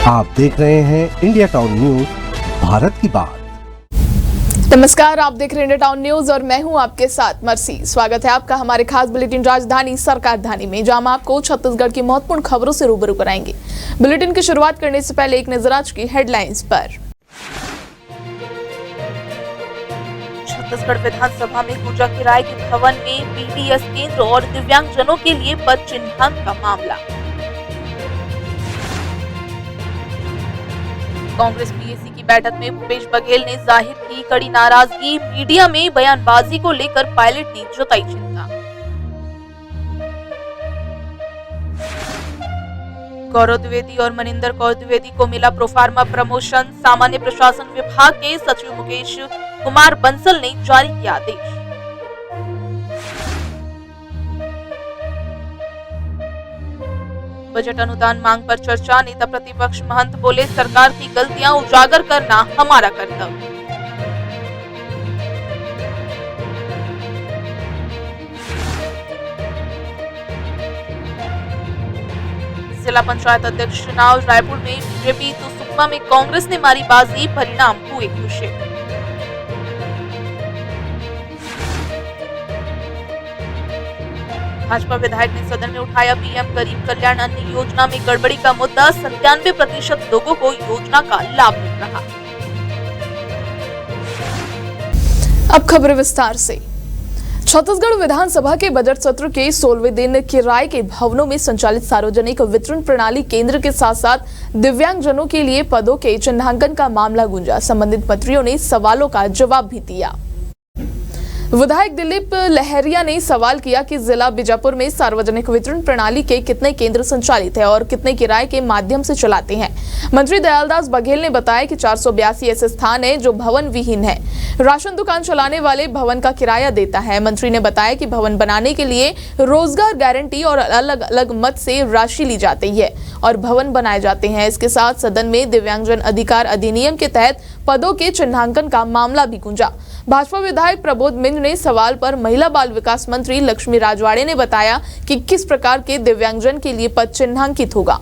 आप देख रहे हैं इंडिया टाउन न्यूज, भारत की बात। नमस्कार, आप देख रहे हैं इंडिया टाउन न्यूज और मैं हूं आपके साथ मर्सी। स्वागत है आपका हमारे खास बुलेटिन राजधानी सरकारधानी में, जहां हम आपको छत्तीसगढ़ की महत्वपूर्ण खबरों से रूबरू कराएंगे। बुलेटिन की शुरुआत करने से पहले एक नजर आज की हेडलाइंस पर। छत्तीसगढ़ विधानसभा में गुर्जर किराए के भवन में बीडीएस केंद्र और दिव्यांगजनों के लिए पद चिन्हांकन का मामला। कांग्रेस पीएसी की बैठक में भूपेश बघेल ने जाहिर की कड़ी नाराजगी। मीडिया में बयानबाजी को लेकर पायलट ने जताई चिंता। गौरव द्विवेदी और मनिंदर कौर द्विवेदी को मिला प्रोफार्मा प्रमोशन। सामान्य प्रशासन विभाग के सचिव मुकेश कुमार बंसल ने जारी किया आदेश। बजट अनुदान मांग पर चर्चा। नेता प्रतिपक्ष महंत बोले, सरकार की गलतियां उजागर करना हमारा कर्तव्य। जिला पंचायत अध्यक्ष चुनाव रायपुर में बीजेपी तो सुकमा में कांग्रेस ने मारी बाजी, परिणाम हुए घोषित। भाजपा विधायक ने सदन में उठाया पीएम गरीब कल्याण अन्न योजना में गड़बड़ी का मुद्दा। 97% लोगों को योजना का लाभ मिल रहा। अब खबर विस्तार से। छत्तीसगढ़ विधानसभा के बजट सत्र के 16वें दिन किराए के भवनों में संचालित सार्वजनिक वितरण प्रणाली केंद्र के साथ साथ दिव्यांगजनों के लिए पदों के चिन्हांकन का मामला गूंजा। संबंधित मंत्रियों ने सवालों का जवाब भी दिया। विधायक दिलीप लहरिया ने सवाल किया कि जिला बीजापुर में सार्वजनिक वितरण प्रणाली के कितने केंद्र संचालित है और कितने किराए के माध्यम से चलाते हैं। मंत्री दयालदास बघेल ने बताया कि 482 ऐसे स्थान है जो भवन विहीन है। राशन दुकान चलाने वाले भवन का किराया देता है। मंत्री ने बताया कि भवन बनाने के लिए रोजगार गारंटी और अलग अलग मद से राशि ली जाती है और भवन बनाए जाते हैं। इसके साथ सदन में दिव्यांगजन अधिकार अधिनियम के तहत पदों के चिन्हांकन का मामला भी गूंजा। भाजपा विधायक प्रबोध मिंज ने सवाल पर महिला बाल विकास मंत्री लक्ष्मी राजवाड़े ने बताया कि किस प्रकार के दिव्यांगजन के लिए पद चिन्हांकित होगा।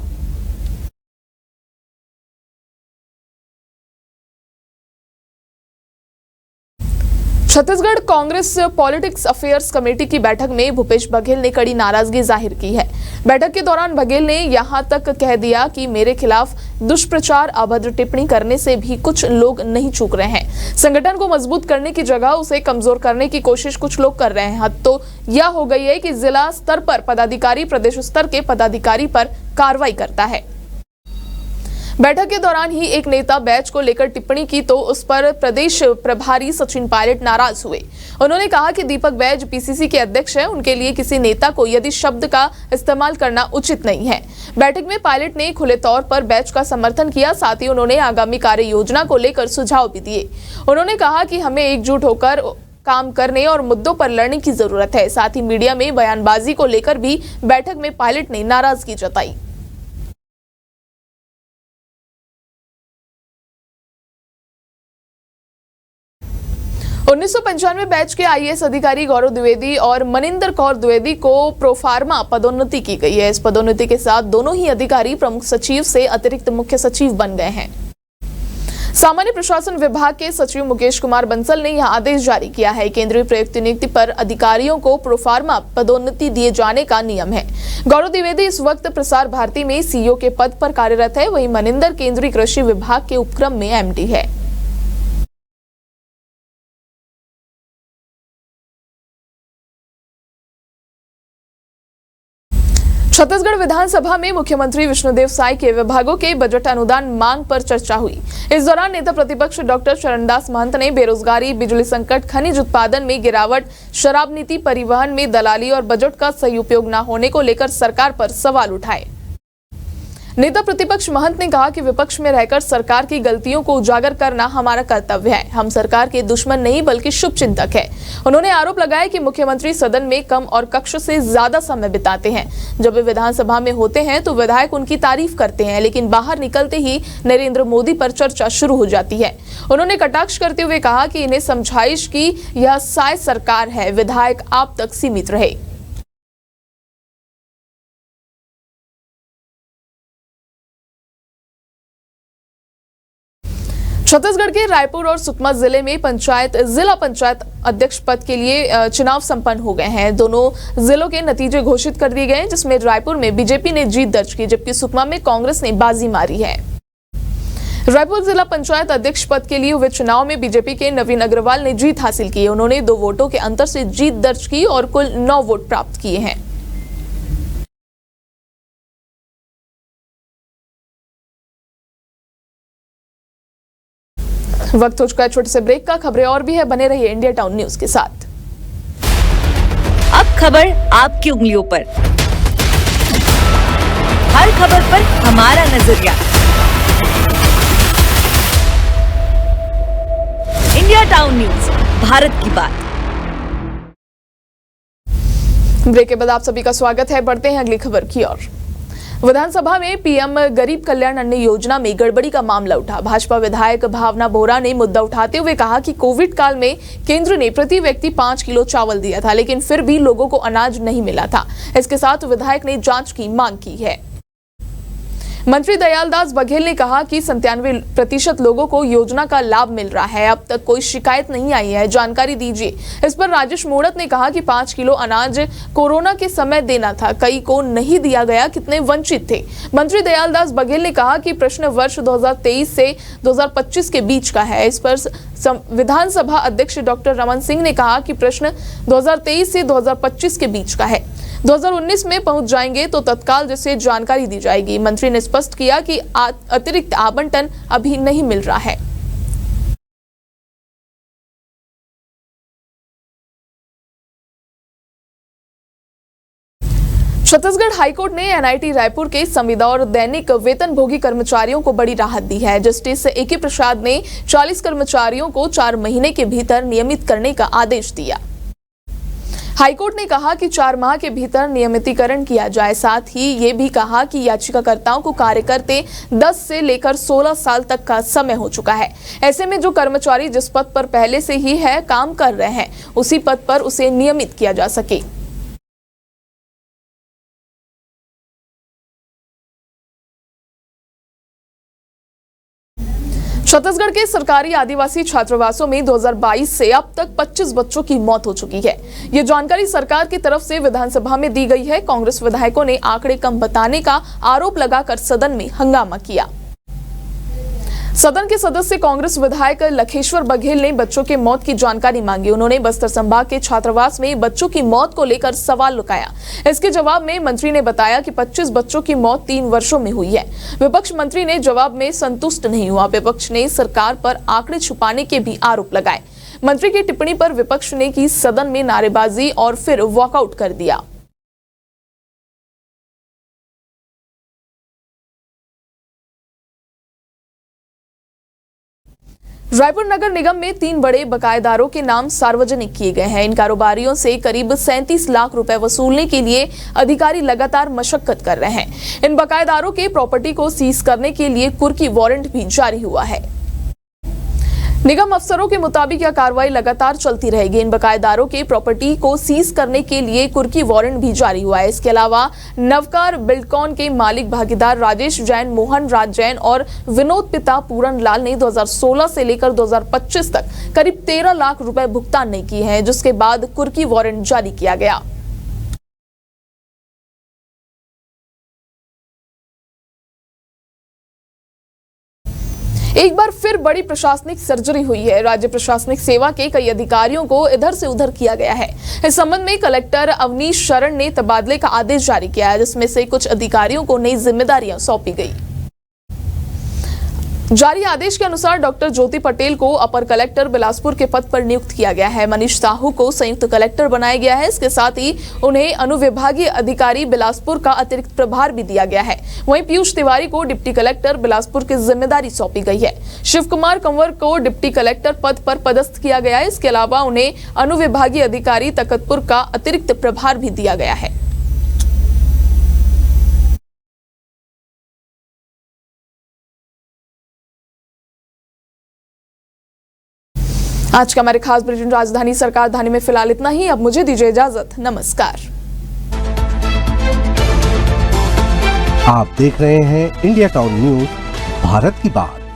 Chhattisgarh Congress politics affairs committee की बैठक में भूपेश बघेल ने कड़ी नाराजगी जाहिर की है। बैठक के दौरान बघेल ने यहां तक कह दिया कि मेरे खिलाफ दुष्प्रचार, अभद्र टिप्पणी करने से भी कुछ लोग नहीं चूक रहे हैं। संगठन को मजबूत करने की जगह उसे कमजोर करने की कोशिश कुछ लोग कर रहे हैं। हद तो यह हो गई है कि जिला स्तर पर पदाधिकारी प्रदेश स्तर के पदाधिकारी पर कार्रवाई करता है। बैठक के दौरान ही एक नेता बैच को लेकर टिप्पणी की तो उस पर प्रदेश प्रभारी सचिन पायलट नाराज हुए। उन्होंने कहा कि दीपक बैज पीसीसी के अध्यक्ष हैं, उनके लिए किसी नेता को यदि शब्द का इस्तेमाल करना उचित नहीं है। बैठक में पायलट ने खुले तौर पर बैच का समर्थन किया। साथ ही उन्होंने आगामी कार्य योजना को लेकर सुझाव भी दिए। उन्होंने कहा कि हमें एकजुट होकर काम करने और मुद्दों पर लड़ने की जरूरत है। साथ ही मीडिया में बयानबाजी को लेकर भी बैठक में पायलट ने नाराजगी जताई। उन्नीस बैच के आईएएस अधिकारी गौरव द्विवेदी और मनिंदर कौर द्विवेदी को प्रोफार्मा पदोन्नति की गई है। इस पदोन्नति के साथ दोनों ही अधिकारी प्रमुख सचिव से अतिरिक्त मुख्य सचिव बन गए हैं। सामान्य प्रशासन विभाग के सचिव मुकेश कुमार बंसल ने यह आदेश जारी किया है। केंद्रीय प्रयुक्त नियुक्ति पर अधिकारियों को प्रोफार्मा पदोन्नति दिए जाने का नियम है। गौरव द्विवेदी इस वक्त प्रसार भारती में सीईओ के पद पर कार्यरत है। वहीं मनिंदर केंद्रीय कृषि विभाग के उपक्रम में एमडी है। छत्तीसगढ़ विधानसभा में मुख्यमंत्री विष्णुदेव साय के विभागों के बजट अनुदान मांग पर चर्चा हुई। इस दौरान नेता प्रतिपक्ष डॉक्टर चरणदास महंत ने बेरोजगारी, बिजली संकट, खनिज उत्पादन में गिरावट, शराब नीति, परिवहन में दलाली और बजट का सही उपयोग न होने को लेकर सरकार पर सवाल उठाए। नेता प्रतिपक्ष महंत ने कहा कि विपक्ष में रहकर सरकार की गलतियों को उजागर करना हमारा कर्तव्य है। हम सरकार के दुश्मन नहीं बल्कि शुभचिंतक हैं। उन्होंने आरोप लगाया कि मुख्यमंत्री सदन में कम और कक्ष से ज्यादा समय बिताते हैं। जब वे विधानसभा में होते हैं तो विधायक उनकी तारीफ करते हैं, लेकिन बाहर निकलते ही नरेंद्र मोदी पर चर्चा शुरू हो जाती है। उन्होंने कटाक्ष करते हुए कहा कि इन्हें समझाइश की यह साय सरकार है, विधायक आप तक सीमित रहे। छत्तीसगढ़ के रायपुर और सुकमा जिले में जिला पंचायत अध्यक्ष पद के लिए चुनाव संपन्न हो गए हैं। दोनों जिलों के नतीजे घोषित कर दिए गए हैं, जिसमें रायपुर में बीजेपी ने जीत दर्ज की, जबकि सुकमा में कांग्रेस ने बाजी मारी है। रायपुर जिला पंचायत अध्यक्ष पद के लिए हुए चुनाव में बीजेपी के नवीन अग्रवाल ने जीत हासिल की है। उन्होंने 2 वोटों के अंतर से जीत दर्ज की और कुल 9 वोट प्राप्त किए हैं। वक्त हो चुका है छोटे से ब्रेक का। खबरें और भी है, बने रहिए इंडिया टाउन न्यूज के साथ। अब खबर आपकी उंगलियों पर, हर खबर पर हमारा नजरिया। इंडिया टाउन न्यूज, भारत की बात। ब्रेक के बाद आप सभी का स्वागत है। बढ़ते हैं अगली खबर की ओर। विधानसभा में पीएम गरीब कल्याण अन्न योजना में गड़बड़ी का मामला उठा। भाजपा विधायक भावना बोहरा ने मुद्दा उठाते हुए कहा कि कोविड काल में केंद्र ने प्रति व्यक्ति 5 किलो चावल दिया था, लेकिन फिर भी लोगों को अनाज नहीं मिला था। इसके साथ विधायक ने जांच की मांग की है। मंत्री दयालदास बघेल ने कहा कि 97% लोगों को योजना का लाभ मिल रहा है। अब तक कोई शिकायत नहीं आई है, जानकारी दीजिए। इस पर राजेश मूणत ने कहा कि 5 किलो अनाज कोरोना के समय देना था, कई को नहीं दिया गया, कितने वंचित थे। मंत्री दयालदास बघेल ने कहा कि प्रश्न वर्ष 2023 से 2025 के बीच का है। इस पर विधानसभा अध्यक्ष डॉक्टर रमन सिंह ने कहा कि प्रश्न 2023 से 2025 के बीच का है। 2019 में पहुंच जाएंगे तो तत्काल जिसे जानकारी दी जाएगी। मंत्री ने स्पष्ट किया कि अतिरिक्त आवंटन अभी नहीं मिल रहा है। छत्तीसगढ़ हाईकोर्ट ने एनआईटी रायपुर के संविदा और दैनिक वेतनभोगी कर्मचारियों को बड़ी राहत दी है। जस्टिस एके प्रसाद ने 40 कर्मचारियों को 4 महीने के भीतर नियमित करने का आदेश दिया। हाईकोर्ट ने कहा कि 4 माह के भीतर नियमितीकरण किया जाए। साथ ही ये भी कहा कि याचिकाकर्ताओं को कार्य करते 10 से लेकर 16 साल तक का समय हो चुका है। ऐसे में जो कर्मचारी जिस पद पर पहले से ही है काम कर रहे हैं, उसी पद पर उसे नियमित किया जा सके। छत्तीसगढ़ के सरकारी आदिवासी छात्रावासों में 2022 से अब तक 25 बच्चों की मौत हो चुकी है। ये जानकारी सरकार की तरफ से विधानसभा में दी गई है। कांग्रेस विधायकों ने आंकड़े कम बताने का आरोप लगाकर सदन में हंगामा किया। सदन के सदस्य कांग्रेस विधायक लखेश्वर बघेल ने बच्चों के मौत की जानकारी मांगी। उन्होंने बस्तर संभाग के छात्रावास में बच्चों की मौत को लेकर सवाल उठाया। इसके जवाब में मंत्री ने बताया कि 25 बच्चों की मौत 3 वर्षों में हुई है। विपक्ष मंत्री ने जवाब में संतुष्ट नहीं हुआ। विपक्ष ने सरकार पर आंकड़े छुपाने के भी आरोप लगाए। मंत्री की टिप्पणी पर विपक्ष ने की सदन में नारेबाजी और फिर वॉकआउट कर दिया। रायपुर नगर निगम में 3 बड़े बकायेदारों के नाम सार्वजनिक किए गए हैं। इन कारोबारियों से करीब 37 लाख रुपए वसूलने के लिए अधिकारी लगातार मशक्कत कर रहे हैं। इन बकायेदारों के प्रॉपर्टी को सीज करने के लिए कुर्की वारंट भी जारी हुआ है। निगम अफसरों के मुताबिक यह कार्रवाई लगातार चलती रहेगी। इन बकायेदारों के प्रॉपर्टी को सीज करने के लिए कुर्की वारंट भी जारी हुआ है। इसके अलावा नवकार बिल्डकॉन के मालिक भागीदार राजेश जैन, मोहन राज जैन और विनोद पिता पूरन लाल ने 2016 से लेकर 2025 तक करीब 13 लाख रुपए भुगतान नहीं किए हैं, जिसके बाद कुर्की वारंट जारी किया गया। एक बार फिर बड़ी प्रशासनिक सर्जरी हुई है। राज्य प्रशासनिक सेवा के कई अधिकारियों को इधर से उधर किया गया है। इस संबंध में कलेक्टर अवनीश शरण ने तबादले का आदेश जारी किया है, जिसमें से कुछ अधिकारियों को नई जिम्मेदारियां सौंपी गई। जारी आदेश के अनुसार डॉक्टर ज्योति पटेल को अपर कलेक्टर बिलासपुर के पद पर नियुक्त किया गया है। मनीष साहू को संयुक्त कलेक्टर बनाया गया है। इसके साथ ही उन्हें अनुविभागीय अधिकारी बिलासपुर का अतिरिक्त प्रभार भी दिया गया है। वहीं पीयूष तिवारी को डिप्टी कलेक्टर बिलासपुर की जिम्मेदारी सौंपी गई है। शिव कुमार कंवर को डिप्टी कलेक्टर पद पर पदस्थ किया गया है। इसके अलावा उन्हें अनुविभागीय अधिकारी तकतपुर का अतिरिक्त प्रभार भी दिया गया है। आज का हमारे खास बुलेटिन राजधानी सरकार धानी में फिलहाल इतना ही। अब मुझे दीजिए इजाजत। नमस्कार। आप देख रहे हैं इंडिया टाउन न्यूज, भारत की बात।